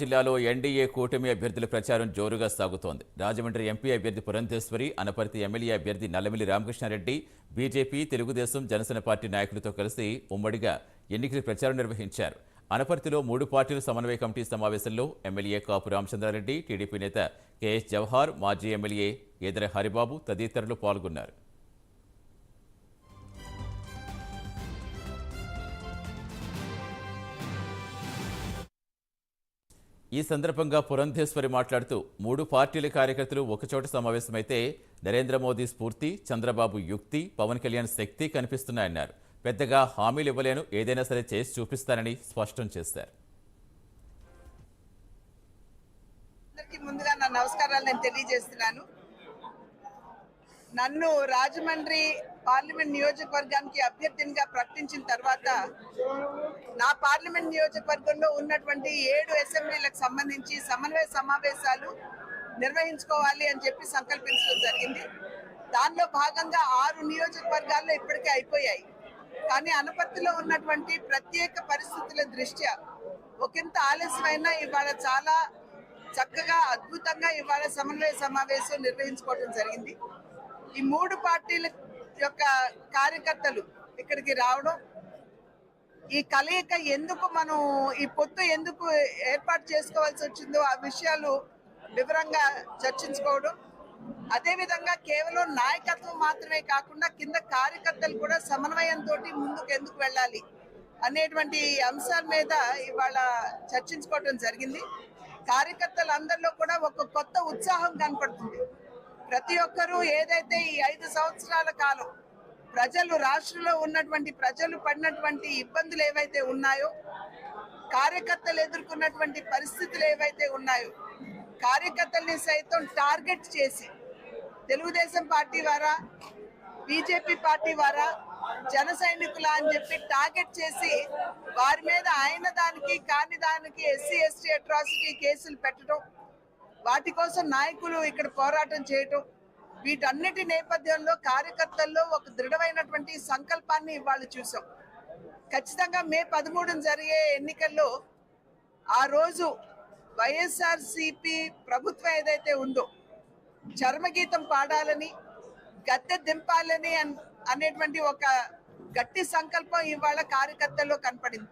జిల్లాలో ఎన్డీఏ కూటమి అభ్యర్థుల ప్రచారం జోరుగా సాగుతోంది. రాజమండ్రి ఎంపీ అభ్యర్థి పురంధేశ్వరి, అనపర్తి ఎమ్మెల్యే అభ్యర్థి నల్లమిల్లి రామకృష్ణారెడ్డి బీజేపీ, తెలుగుదేశం, జనసేన పార్టీ నాయకులతో కలిసి ఉమ్మడిగా ఎన్నికల ప్రచారం నిర్వహించారు. అనపర్తిలో 3 పార్టీల సమన్వయ కమిటీ సమావేశంలో ఎమ్మెల్యే కాపు రామచంద్రారెడ్డి, టీడీపీ నేత కేఎస్ జవహర్, మాజీ ఎమ్మెల్యే ఈదర హరిబాబు తదితరులు పాల్గొన్నారు. ఈ సందర్భంగా పురంధేశ్వరి మాట్లాడుతూ 3 పార్టీల కార్యకర్తలు ఒకచోట సమావేశమైతే నరేంద్ర మోదీ స్ఫూర్తి, చంద్రబాబు యుక్తి, పవన్ కళ్యాణ్ శక్తి కనిపిస్తున్నాయన్నారు. పెద్దగా హామీలు ఇవ్వలేను, ఏదైనా సరే చేసి చూపిస్తానని స్పష్టం చేశారు. ముందుగా నా నమస్కారాలు నేను తెలియజేస్తున్నాను. నన్ను రాజమండ్రి పార్లమెంట్ నియోజకవర్గానికి అభ్యర్థినిగా ప్రకటించిన తర్వాత నా పార్లమెంట్ నియోజకవర్గంలో ఉన్నటువంటి 7 అసెంబ్లీలకు సంబంధించి సమన్వయ సమావేశాలు నిర్వహించుకోవాలి అని చెప్పి సంకల్పించడం జరిగింది. దానిలో భాగంగా 6 నియోజకవర్గాల్లో ఇప్పటికే అయిపోయాయి. కానీ అనపర్తిలో ఉన్నటువంటి ప్రత్యేక పరిస్థితుల దృష్ట్యా ఒకంత ఆలస్యమైనా ఇవాళ చాలా చక్కగా అద్భుతంగా ఇవాళ సమన్వయ సమావేశం నిర్వహించుకోవడం జరిగింది. ఈ 3 పార్టీల యొక్క కార్యకర్తలు ఇక్కడికి రావడం, ఈ కలయిక ఎందుకు మనం ఈ పొత్తు ఎందుకు ఏర్పాటు చేసుకోవాల్సి వచ్చిందో ఆ విషయాలు వివరంగా చర్చించుకోవడం, అదేవిధంగా కేవలం నాయకత్వం మాత్రమే కాకుండా కింద కార్యకర్తలు కూడా సమన్వయంతో ముందుకు ఎందుకు వెళ్ళాలి అనేటువంటి అంశాల మీద ఇవాళ చర్చించుకోవడం జరిగింది. కార్యకర్తలందరిలో కూడా ఒక కొత్త ఉత్సాహం కనపడుతుంది. ప్రతి ఒక్కరూ ఏదైతే ఈ 5 సంవత్సరాల కాలం ప్రజలు, రాష్ట్రంలో ఉన్నటువంటి ప్రజలు పడినటువంటి ఇబ్బందులు ఏవైతే ఉన్నాయో, కార్యకర్తలు ఎదుర్కొన్నటువంటి పరిస్థితులు ఏవైతే ఉన్నాయో, కార్యకర్తల్ని సైతం టార్గెట్ చేసి తెలుగుదేశం పార్టీ వారా, బీజేపీ పార్టీ వారా, జన సైనికుల అని చెప్పి టార్గెట్ చేసి వారి మీద అయిన దానికి కాని దానికి ఎస్సీ ఎస్టీ అట్రాసిటీ కేసులు పెట్టడం, వాటి కోసం నాయకులు ఇక్కడ పోరాటం చేయటం, వీటన్నిటి నేపథ్యంలో కార్యకర్తల్లో ఒక దృఢమైనటువంటి సంకల్పాన్ని ఇవాళ చూసాం. ఖచ్చితంగా మే 13 జరిగే ఎన్నికల్లో ఆ రోజు వైఎస్ఆర్సీపీ ప్రభుత్వం ఏదైతే ఉందో చర్మగీతం పాడాలని, గద్దె దింపాలని అనేటువంటి ఒక గట్టి సంకల్పం ఇవాళ కార్యకర్తల్లో కనపడింది.